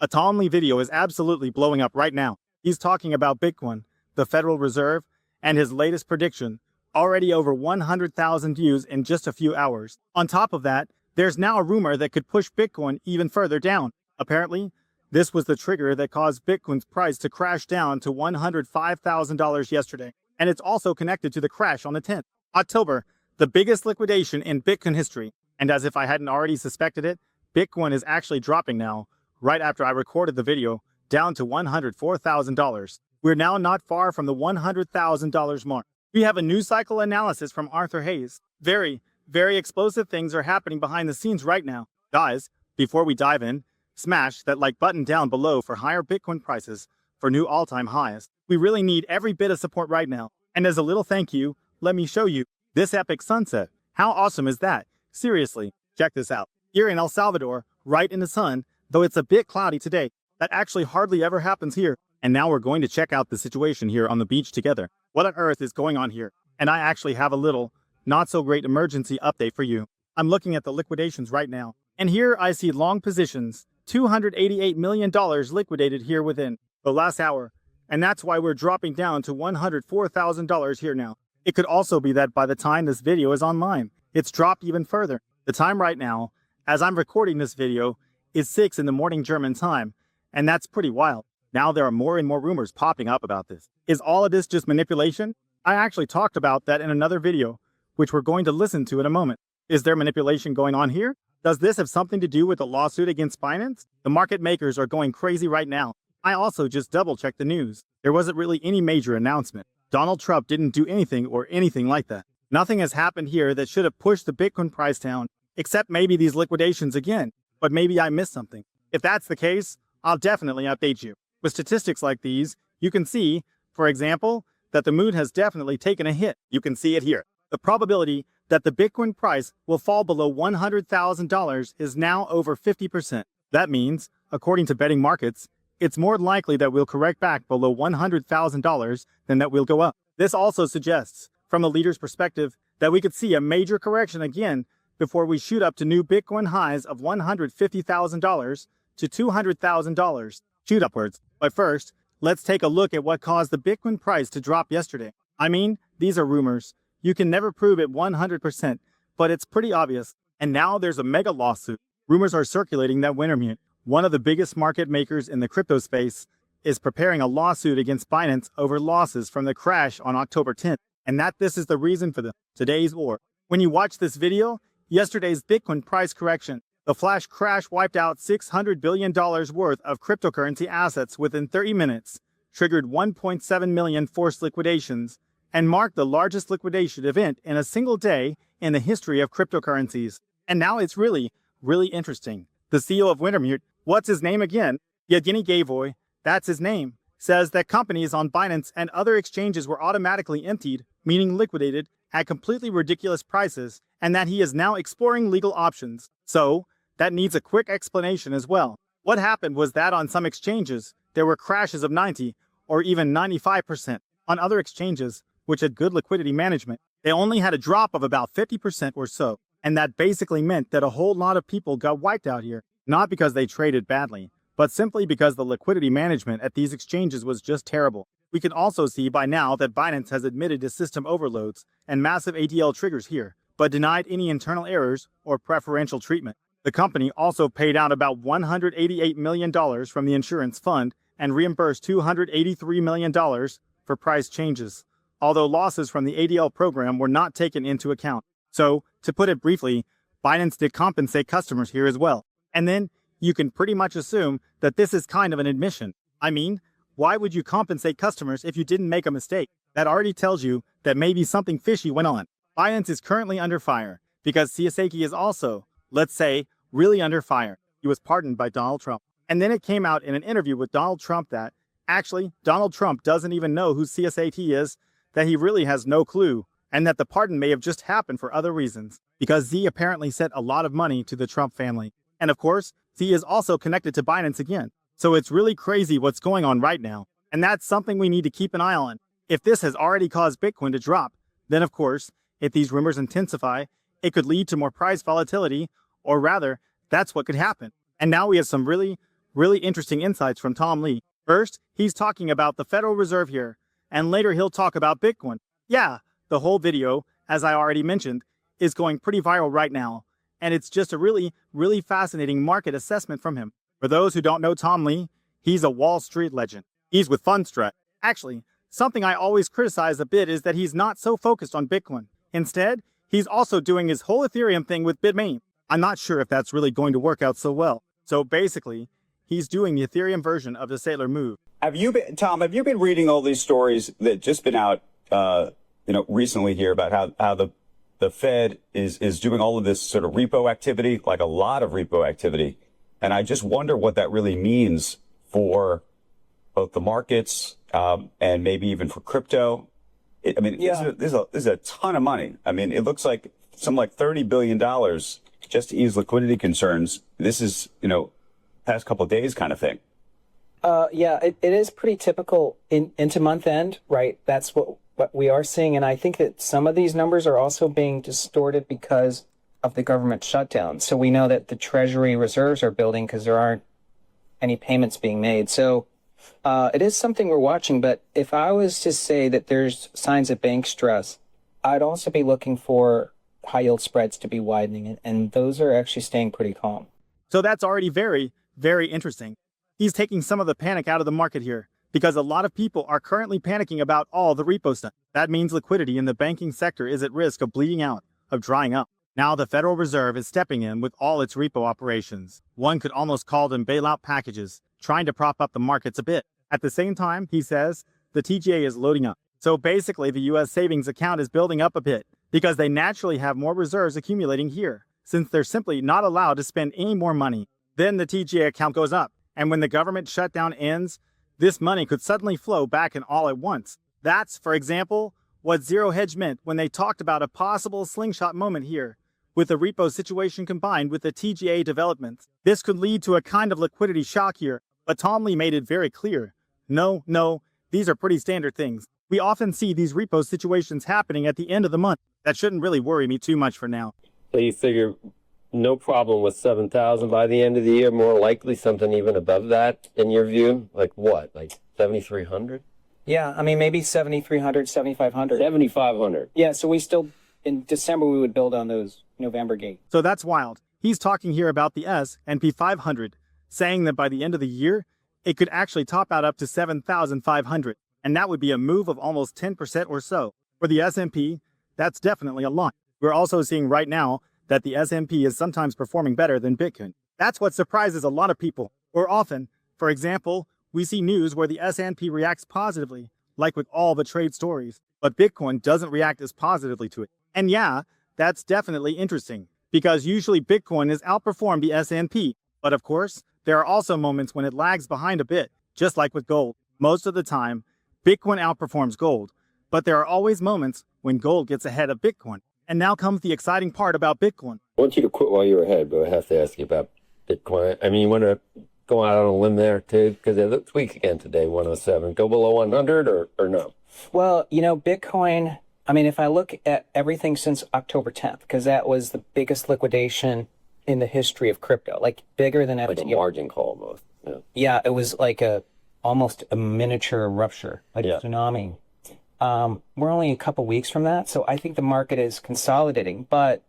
A timely video is absolutely blowing up right now. He's talking about Bitcoin, the Federal Reserve, and his latest prediction, already over 100,000 views in just a few hours. On top of that, there's now a rumor that could push Bitcoin even further down. Apparently, this was the trigger that caused Bitcoin's price to crash down to $105,000 yesterday. And it's also connected to the crash on the 10th October, the biggest liquidation in Bitcoin history. And as if I hadn't already suspected it, Bitcoin is actually dropping now, right after I recorded the video, down to $104,000. We're now not far from the $100,000 mark. We have a news cycle analysis from Arthur Hayes. Very explosive things are happening behind the scenes right now. Guys, before we dive in, smash that like button down below for higher Bitcoin prices for new all-time highs. We really need every bit of support right now. And as a little thank you, let me show you this epic sunset. How awesome is that? Seriously, check this out. Here in El Salvador, right in the sun, though it's a bit cloudy today. That actually hardly ever happens here. And now we're going to check out the situation here on the beach together. What on earth is going on here? And I actually have a little, not so great emergency update for you. I'm looking at the liquidations right now. And here I see long positions, $288 million liquidated here within the last hour. And that's why we're dropping down to $104,000 here now. It could also be that by the time this video is online, it's dropped even further. The time right now, as I'm recording this video, is 6 in the morning German time. And that's pretty wild. Now there are more and more rumors popping up about this. Is all of this just manipulation? I actually talked about that in another video, which we're going to listen to in a moment. Is there manipulation going on here? Does this have something to do with the lawsuit against Binance? The market makers are going crazy right now. I also just double-checked the news. There wasn't really any major announcement. Donald Trump didn't do anything or anything like that. Nothing has happened here that should have pushed the Bitcoin price down, except maybe these liquidations again. But maybe I missed something. If that's the case, I'll definitely update you. With statistics like these, you can see, for example, that the mood has definitely taken a hit. You can see it here. The probability that the Bitcoin price will fall below $100,000 is now over 50%. That means, according to betting markets, it's more likely that we'll correct back below $100,000 than that we'll go up. This also suggests, from the leader's perspective, that we could see a major correction again before we shoot up to new Bitcoin highs of $150,000 to $200,000. Shoot upwards. But first, let's take a look at what caused the Bitcoin price to drop yesterday. I mean, these are rumors. You can never prove it 100%, but it's pretty obvious. And now there's a mega lawsuit. Rumors are circulating that Wintermute, one of the biggest market makers in the crypto space, is preparing a lawsuit against Binance over losses from the crash on October 10th, and that this is the reason for today's war. When you watch this video, yesterday's Bitcoin price correction, the flash crash wiped out $600 billion worth of cryptocurrency assets within 30 minutes, triggered 1.7 million forced liquidations, and marked the largest liquidation event in a single day in the history of cryptocurrencies. And now it's really interesting. The CEO of Wintermute, what's his name again? Yevgeny Gavoy, that's his name, says that companies on Binance and other exchanges were automatically emptied, meaning liquidated, at completely ridiculous prices, and that he is now exploring legal options. So, that needs a quick explanation as well. What happened was that on some exchanges, there were crashes of 90 or even 95%. On other exchanges, which had good liquidity management, they only had a drop of about 50% or so. And that basically meant that a whole lot of people got wiped out here, not because they traded badly, but simply because the liquidity management at these exchanges was just terrible. We can also see by now that Binance has admitted to system overloads and massive ATL triggers here, but denied any internal errors or preferential treatment. The company also paid out about $188 million from the insurance fund and reimbursed $283 million for price changes, although losses from the ADL program were not taken into account. So, to put it briefly, Binance did compensate customers here as well. And then, you can pretty much assume that this is kind of an admission. I mean, why would you compensate customers if you didn't make a mistake? That already tells you that maybe something fishy went on. Binance is currently under fire because Sasaki is also, let's say, really under fire. He was pardoned by Donald Trump. And then it came out in an interview with Donald Trump that, actually, Donald Trump doesn't even know who CSAT is, that he really has no clue, and that the pardon may have just happened for other reasons, because Z apparently sent a lot of money to the Trump family. And of course, Z is also connected to Binance again. So it's really crazy what's going on right now, and that's something we need to keep an eye on. If this has already caused Bitcoin to drop, then of course, if these rumors intensify, it could lead to more price volatility, or rather, that's what could happen. And now we have some really Really interesting insights from Tom Lee. First, he's talking about the Federal Reserve here, and later he'll talk about Bitcoin. Yeah, the whole video, as I already mentioned, is going pretty viral right now, and it's just a really fascinating market assessment from him. For those who don't know Tom Lee, he's a Wall Street legend. He's with Fundstrat. Actually, something I always criticize a bit is that he's not so focused on Bitcoin. Instead, he's also doing his whole Ethereum thing with Bitmain. I'm not sure if that's really going to work out so well. So basically, he's doing the Ethereum version of the Sailor move. Tom, have you been reading all these stories that just been out, recently here about how the Fed is doing all of this sort of repo activity, like a lot of repo activity? And I just wonder what that really means for both the markets and maybe even for crypto. There's a ton of money. I mean, it looks like something like $30 billion just to ease liquidity concerns. This is, past couple of days kind of thing. It is pretty typical into month end, right? That's what we are seeing. And I think that some of these numbers are also being distorted because of the government shutdown. So we know that the Treasury reserves are building because there aren't any payments being made. So it is something we're watching. But if I was to say that there's signs of bank stress, I'd also be looking for high yield spreads to be widening. And those are actually staying pretty calm. So that's already very interesting. He's taking some of the panic out of the market here because a lot of people are currently panicking about all the repo stuff. That means liquidity in the banking sector is at risk of bleeding out, of drying up. Now the Federal Reserve is stepping in with all its repo operations. One could almost call them bailout packages, trying to prop up the markets a bit. At the same time, he says, the TGA is loading up. So basically the US savings account is building up a bit because they naturally have more reserves accumulating here, since they're simply not allowed to spend any more money. Then the TGA account goes up. And when the government shutdown ends, this money could suddenly flow back in all at once. That's, for example, what Zero Hedge meant when they talked about a possible slingshot moment here, with the repo situation combined with the TGA developments. This could lead to a kind of liquidity shock here, but Tom Lee made it very clear. No, these are pretty standard things. We often see these repo situations happening at the end of the month. That shouldn't really worry me too much for now. So you figure no problem with 7,000 by the end of the year, more likely something even above that in your view? Like what, like 7,300? Yeah, I mean, maybe 7,300, 7,500. 7,500. Yeah, so we still, in December, we would build on those November gains. So that's wild. He's talking here about the S&P 500, saying that by the end of the year, it could actually top out up to 7,500. And that would be a move of almost 10% or so. For the S&P, that's definitely a lot. We're also seeing right now that the S&P is sometimes performing better than Bitcoin. That's what surprises a lot of people. Or often, for example, we see news where the S&P reacts positively, like with all the trade stories, but Bitcoin doesn't react as positively to it. And yeah, that's definitely interesting, because usually Bitcoin has outperformed the S&P. But of course, there are also moments when it lags behind a bit, just like with gold. Most of the time, Bitcoin outperforms gold, but there are always moments when gold gets ahead of Bitcoin. And now comes the exciting part about Bitcoin. I want you to quit while you're ahead, but I have to ask you about Bitcoin. I mean, you want to go out on a limb there too? Because it looks weak again today, 107. Go below 100 or no? Well, Bitcoin, I mean, if I look at everything since October 10th, because that was the biggest liquidation in the history of crypto, like bigger than Like a margin call almost. Yeah, it was like almost a miniature rupture, like a tsunami. We're only a couple weeks from that, so I think the market is consolidating. But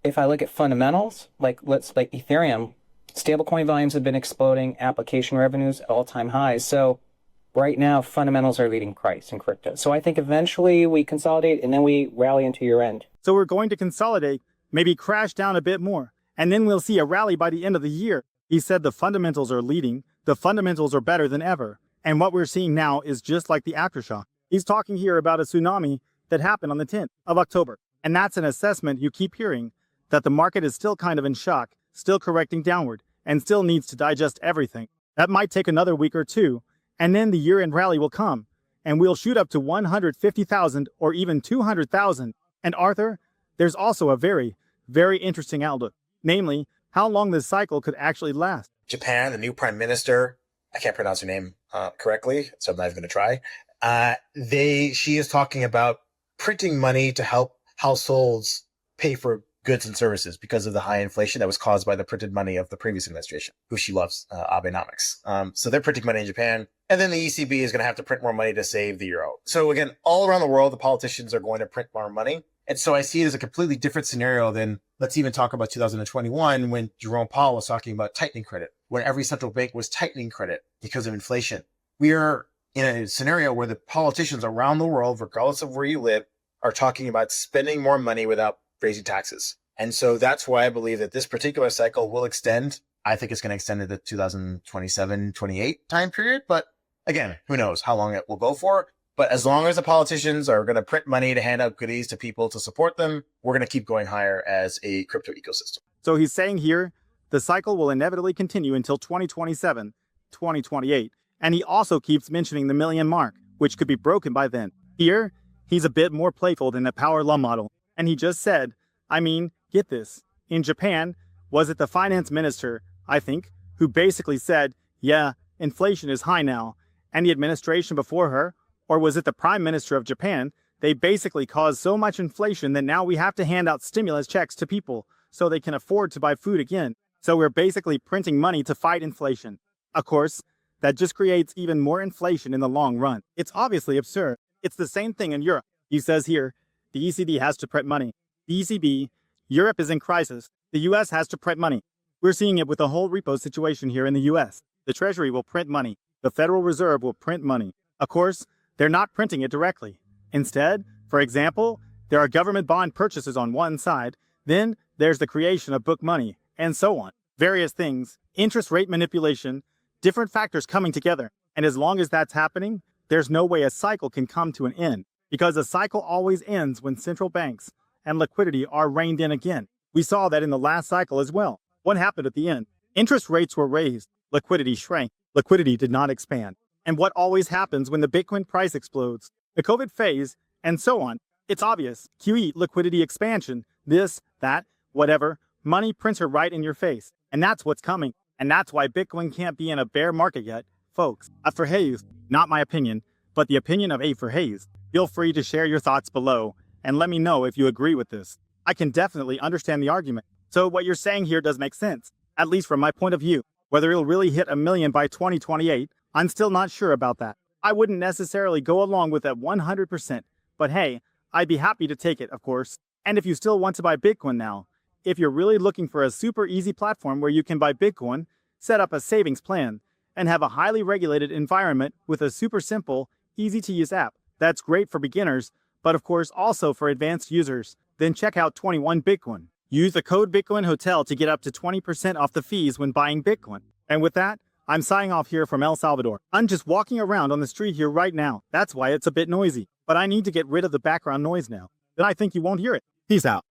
if I look at fundamentals, like Ethereum, stablecoin volumes have been exploding, application revenues at all-time highs. So right now, fundamentals are leading price in crypto. So I think eventually we consolidate and then we rally into year end. So we're going to consolidate, maybe crash down a bit more, and then we'll see a rally by the end of the year. He said the fundamentals are leading, the fundamentals are better than ever, and what we're seeing now is just like the aftershock. He's talking here about a tsunami that happened on the 10th of October. And that's an assessment you keep hearing, that the market is still kind of in shock, still correcting downward, and still needs to digest everything. That might take another week or two, and then the year-end rally will come, and we'll shoot up to 150,000 or even 200,000. And Arthur, there's also a very interesting outlook, namely, how long this cycle could actually last. Japan, the new prime minister, I can't pronounce her name correctly, so I'm not even going to try. She is talking about printing money to help households pay for goods and services because of the high inflation that was caused by the printed money of the previous administration, who she loves, Abenomics. So they're printing money in Japan. And then the ECB is going to have to print more money to save the euro. So again, all around the world, the politicians are going to print more money. And so I see it as a completely different scenario than, let's even talk about 2021 when Jerome Powell was talking about tightening credit, when every central bank was tightening credit because of inflation. We are in a scenario where the politicians around the world, regardless of where you live, are talking about spending more money without raising taxes. And so that's why I believe that this particular cycle will extend. I think it's going to extend into 2027, 28 time period. But again, who knows how long it will go for. But as long as the politicians are going to print money to hand out goodies to people to support them, we're going to keep going higher as a crypto ecosystem. So he's saying here, the cycle will inevitably continue until 2027, 2028. And he also keeps mentioning the million mark, which could be broken by then. Here, he's a bit more playful than the power law model. And he just said, I mean, get this. In Japan, was it the finance minister, I think, who basically said, yeah, inflation is high now, and the administration before her? Or was it the prime minister of Japan? They basically caused so much inflation that now we have to hand out stimulus checks to people so they can afford to buy food again. So we're basically printing money to fight inflation. Of course, that just creates even more inflation in the long run. It's obviously absurd. It's the same thing in Europe. He says here, the ECB has to print money. The ECB, Europe is in crisis. The US has to print money. We're seeing it with the whole repo situation here in the US. The Treasury will print money. The Federal Reserve will print money. Of course, they're not printing it directly. Instead, for example, there are government bond purchases on one side, then there's the creation of book money, and so on. Various things, interest rate manipulation, different factors coming together. And as long as that's happening, there's no way a cycle can come to an end, because a cycle always ends when central banks and liquidity are reined in again. We saw that in the last cycle as well. What happened at the end? Interest rates were raised, liquidity shrank, liquidity did not expand. And what always happens when the Bitcoin price explodes? The COVID phase, and so on. It's obvious. QE, liquidity expansion, this, that, whatever. Money prints are right in your face. And that's what's coming. And that's why Bitcoin can't be in a bear market yet. Folks, for Hayes, not my opinion, but the opinion of A for Hayes. Feel free to share your thoughts below and let me know if you agree with this. I can definitely understand the argument. So what you're saying here does make sense, at least from my point of view. Whether it'll really hit a million by 2028, I'm still not sure about that. I wouldn't necessarily go along with that 100%, but hey, I'd be happy to take it, of course. And if you still want to buy Bitcoin now, if you're really looking for a super easy platform where you can buy Bitcoin, set up a savings plan, and have a highly regulated environment with a super simple, easy to use app, that's great for beginners, but of course also for advanced users, then check out 21 Bitcoin. Use the code Bitcoin Hotel to get up to 20% off the fees when buying Bitcoin. And with that, I'm signing off here from El Salvador. I'm just walking around on the street here right now. That's why it's a bit noisy. But I need to get rid of the background noise now. Then I think you won't hear it. Peace out.